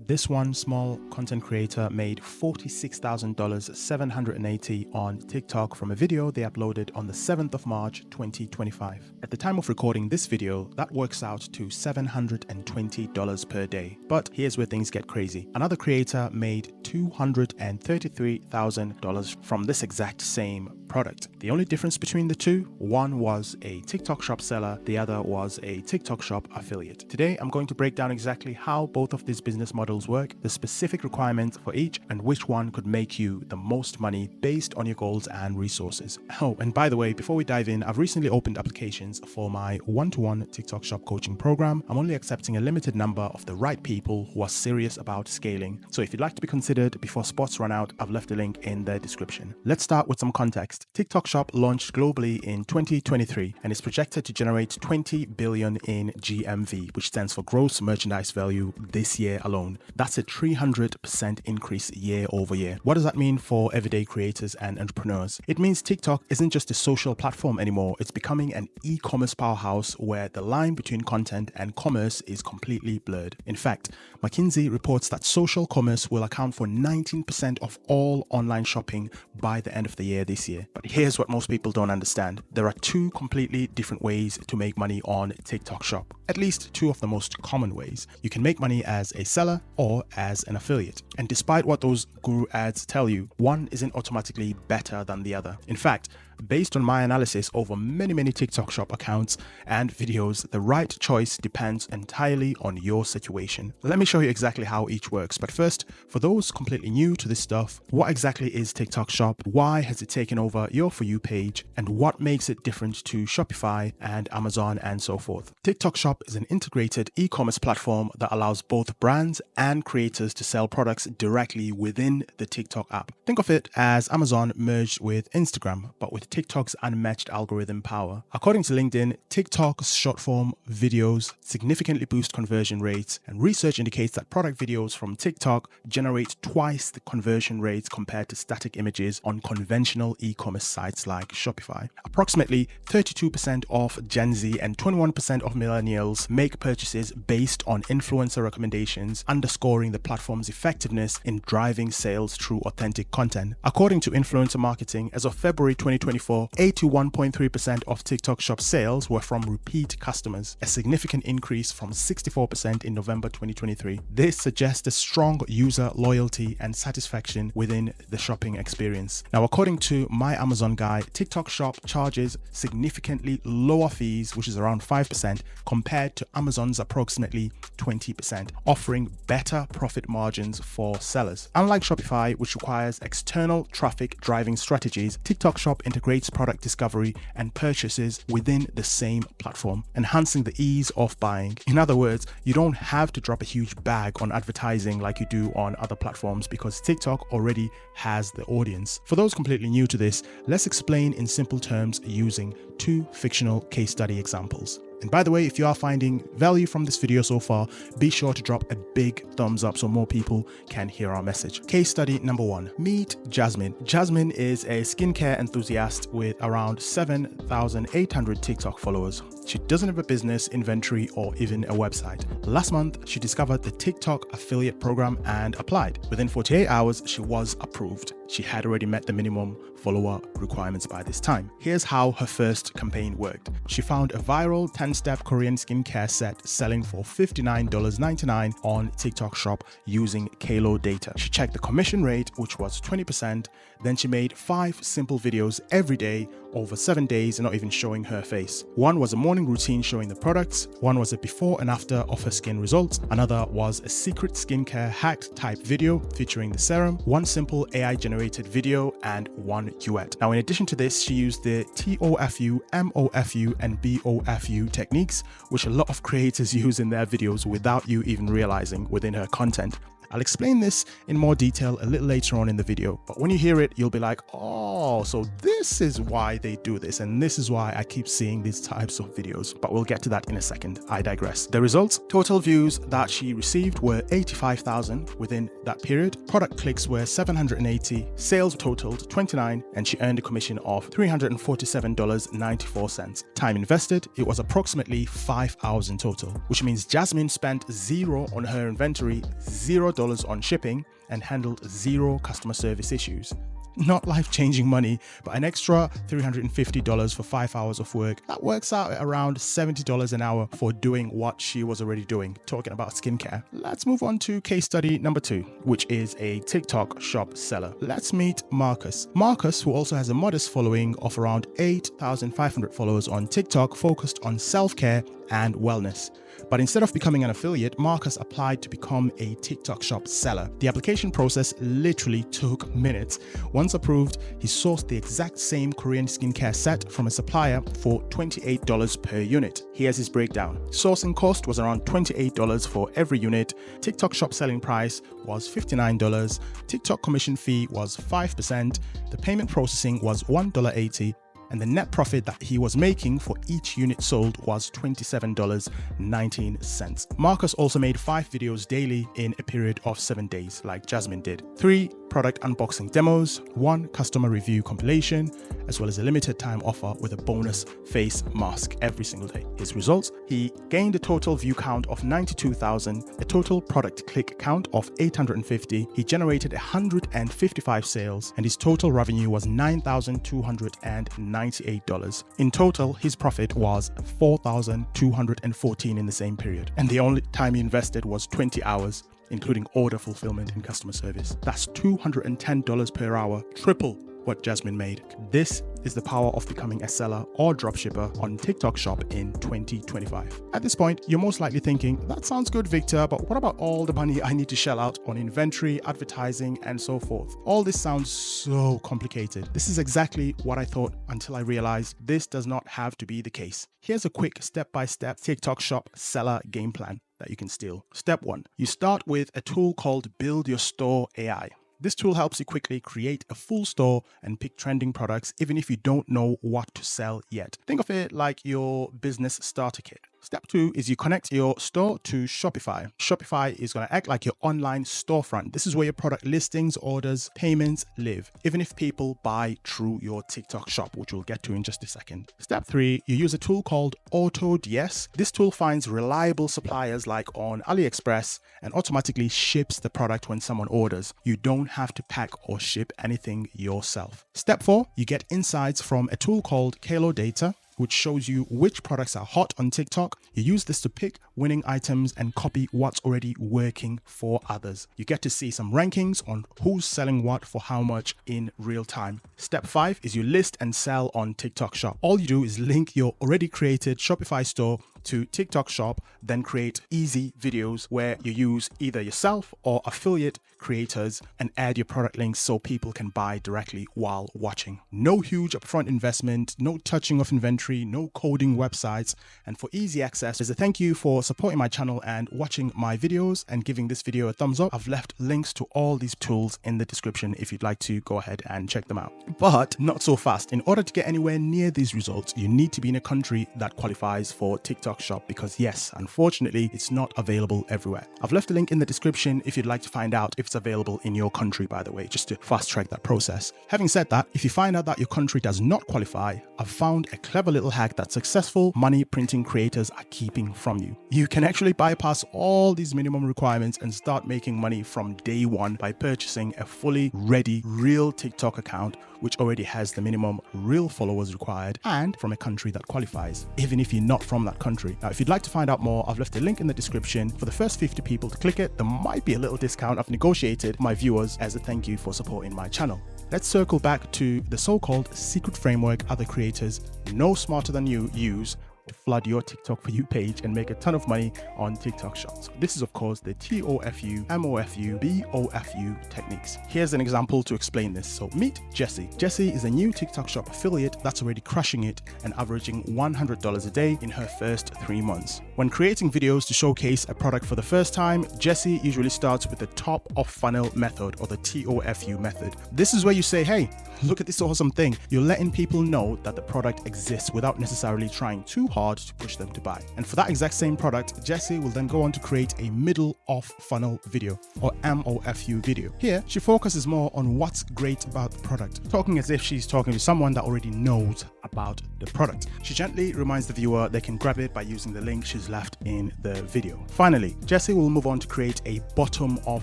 This one small content creator made $46,780 on TikTok from a video they uploaded on the 7th of March 2025. At the time of recording this video, that works out to $720 per day. But here's where things get crazy. Another creator made $233,000 from this exact same product. The only difference between the two, one was a TikTok shop seller, the other was a TikTok shop affiliate. Today, I'm going to break down exactly how both of these business models work, the specific requirements for each, and which one could make you the most money based on your goals and resources. Oh, and by the way, before we dive in, I've recently opened applications for my one-to-one TikTok shop coaching program. I'm only accepting a limited number of the right people who are serious about scaling. So if you'd like to be considered before spots run out, I've left a link in the description. Let's start with some context. TikTok Shop launched globally in 2023 and is projected to generate 20 billion in GMV, which stands for gross merchandise value, this year alone. That's a 300% increase year over year. What does that mean for everyday creators and entrepreneurs? It means TikTok isn't just a social platform anymore. It's becoming an e-commerce powerhouse where the line between content and commerce is completely blurred. In fact, McKinsey reports that social commerce will account for 19% of all online shopping by the end of the year this year. But here's what most people don't understand. There are two completely different ways to make money on TikTok Shop. At least two of the most common ways. You can make money as a seller or as an affiliate. And despite what those guru ads tell you, one isn't automatically better than the other. In fact, based on my analysis over many TikTok Shop accounts and videos, the right choice depends entirely on your situation. Let me show you exactly how each works. But first, for those completely new to this stuff, what exactly is TikTok Shop? Why has it taken over your For You page? And what makes it different to Shopify and Amazon and so forth? TikTok Shop is an integrated e-commerce platform that allows both brands and creators to sell products directly within the TikTok app. Think of it as Amazon merged with Instagram, but with TikTok's unmatched algorithm power. According to LinkedIn, TikTok's short-form videos significantly boost conversion rates, and research indicates that product videos from TikTok generate twice the conversion rates compared to static images on conventional e-commerce sites like Shopify. Approximately 32% of Gen Z and 21% of millennials make purchases based on influencer recommendations, underscoring the platform's effectiveness in driving sales through authentic content. According to Influencer Marketing, as of February 2024, 81.3% of TikTok Shop sales were from repeat customers, a significant increase from 64% in November 2023. This suggests a strong user loyalty and satisfaction within the shopping experience. Now, according to my Amazon guide, TikTok Shop charges significantly lower fees, which is around 5%, compared to Amazon's approximately 20%, offering better profit margins for sellers. Unlike Shopify, which requires external traffic driving strategies, TikTok Shop integrates product discovery and purchases within the same platform, enhancing the ease of buying. In other words, you don't have to drop a huge bag on advertising like you do on other platforms because TikTok already has the audience. For those completely new to this, let's explain in simple terms using two fictional case study examples. And by the way, if you are finding value from this video so far, be sure to drop a big thumbs up so more people can hear our message. Case study number one, meet Jasmine. Jasmine is a skincare enthusiast with around 7,800 TikTok followers. She doesn't have a business, inventory, or even a website. Last month, she discovered the TikTok affiliate program and applied. Within 48 hours, she was approved. She had already met the minimum follower requirements by this time. Here's how her first campaign worked. She found a viral 10-step Korean skincare set selling for $59.99 on TikTok Shop using Kalodata. She checked the commission rate, which was 20%. Then she made 5 simple videos every day over 7 days, not even showing her face. One was a morning routine showing the products, one was a before and after of her skin results, another was a secret skincare hack type video featuring the serum, one simple AI generated video, and one duet. Now, in addition to this, she used the TOFU, MOFU, and BOFU techniques, which a lot of creators use in their videos without you even realizing within her content. I'll explain this in more detail a little later on in the video, but when you hear it, you'll be like, oh, so this is why they do this, and this is why I keep seeing these types of videos. But we'll get to that in a second. I digress. The results: total views that she received were 85,000 within that period. Product clicks were 780, sales totaled 29, and she earned a commission of $347.94. Time invested, it was approximately 5 hours in total, which means Jasmine spent $0 on her inventory, $0 on shipping, and handled 0 customer service issues. Not life-changing money, but an extra $350 for 5 hours of work. That works out at around $70 an hour for doing what she was already doing, talking about skincare. Let's move on to case study number 2, which is a TikTok shop seller. Let's meet Marcus. Marcus, who also has a modest following of around 8,500 followers on TikTok, focused on self-care and wellness. But instead of becoming an affiliate, Marcus applied to become a TikTok shop seller. The application process literally took minutes. Once approved, he sourced the exact same Korean skincare set from a supplier for $28 per unit. Here's his breakdown. Sourcing cost was around $28 for every unit. TikTok shop selling price was $59. TikTok commission fee was 5%. The payment processing was $1.80. And the net profit that he was making for each unit sold was $27.19. Marcus also made 5 videos daily in a period of 7 days, like Jasmine did. 3 product unboxing demos, 1 customer review compilation, as well as a limited time offer with a bonus face mask every single day. His results: he gained a total view count of 92,000, a total product click count of 850, he generated 155 sales, and his total revenue was $9,298. In total, his profit was $4,214 in the same period, and the only time he invested was 20 hours, including order fulfillment and customer service. That's $210 per hour, triple what Jasmine made. This is the power of becoming a seller or dropshipper on TikTok Shop in 2025. At this point, you're most likely thinking, that sounds good, Victor, but what about all the money I need to shell out on inventory, advertising, and so forth? All this sounds so complicated. This is exactly what I thought until I realized this does not have to be the case. Here's a quick step-by-step TikTok Shop seller game plan that you can steal. Step 1, you start with a tool called Build Your Store AI. This tool helps you quickly create a full store and pick trending products even if you don't know what to sell yet. Think of it like your business starter kit. Step 2 is you connect your store to Shopify. Shopify is going to act like your online storefront. This is where your product listings, orders, payments live, even if people buy through your TikTok shop, which we'll get to in just a second. Step 3, you use a tool called AutoDS. This tool finds reliable suppliers like on AliExpress and automatically ships the product when someone orders. You don't have to pack or ship anything yourself. Step 4, you get insights from a tool called Kalodata, which shows you which products are hot on TikTok. You use this to pick winning items and copy what's already working for others. You get to see some rankings on who's selling what for how much in real time. Step 5 is you list and sell on TikTok Shop. All you do is link your already created Shopify store to TikTok Shop, then create easy videos where you use either yourself or affiliate creators and add your product links so people can buy directly while watching. No huge upfront investment, no touching of inventory, no coding websites, and for easy access, as a thank you for supporting my channel and watching my videos and giving this video a thumbs up, I've left links to all these tools in the description if you'd like to go ahead and check them out. But not so fast. In order to get anywhere near these results, you need to be in a country that qualifies for TikTok Shop, because yes, unfortunately, it's not available everywhere. I've left a link in the description if you'd like to find out if it's available in your country, by the way, just to fast track that process. Having said that, if you find out that your country does not qualify, I've found a clever little hack that successful money printing creators are keeping from you. You can actually bypass all these minimum requirements and start making money from day one by purchasing a fully ready real TikTok account which already has the minimum real followers required and from a country that qualifies, even if you're not from that country. Now, if you'd like to find out more, I've left a link in the description. For the first 50 people to click it, there might be a little discount I've negotiated for my viewers as a thank you for supporting my channel. Let's circle back to the so-called secret framework other creators no smarter than you use to flood your TikTok For You page and make a ton of money on TikTok Shops. This is, of course, the TOFU, MOFU, BOFU techniques. Here's an example to explain this. So meet Jessie. Jessie is a new TikTok Shop affiliate that's already crushing it and averaging $100 a day in her first 3 months. When creating videos to showcase a product for the first time, Jesse usually starts with the top of funnel method, or the TOFU method. This is where you say, hey, look at this awesome thing. You're letting people know that the product exists without necessarily trying too hard to push them to buy. And for that exact same product, Jesse will then go on to create a middle of funnel video, or MOFU video. Here, she focuses more on what's great about the product, talking as if she's talking to someone that already knows about the product. She gently reminds the viewer they can grab it by using the link she's left in the video. Finally, Jesse will move on to create a bottom of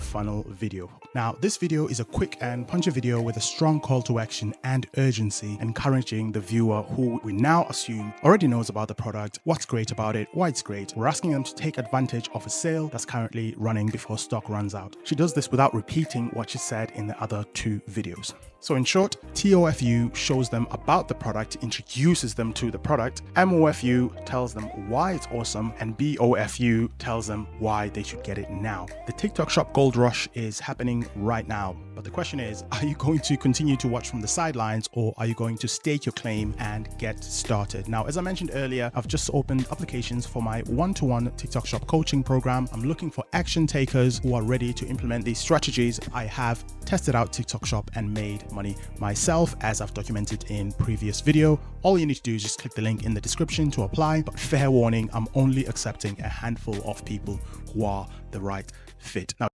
funnel video. Now, this video is a quick and punchy video with a strong call to action and urgency, encouraging the viewer, who we now assume already knows about the product, what's great about it, why it's great. We're asking them to take advantage of a sale that's currently running before stock runs out. She does this without repeating what she said in the other two videos. So in short, TOFU shows them about the product, introduces them to the product, MOFU tells them why it's awesome, and BOFU tells them why they should get it now. The TikTok Shop Gold Rush is happening right now, but the question is, are you going to continue to watch from the sidelines, or are you going to stake your claim and get started? Now, as I mentioned earlier, I've just opened applications for my one-to-one TikTok Shop coaching program. I'm looking for action takers who are ready to implement these strategies. I have tested out TikTok Shop and made money myself, as I've documented in previous video. All you need to do is just click the link in the description to apply, but fair warning, I'm only accepting a handful of people who are the right fit. Now,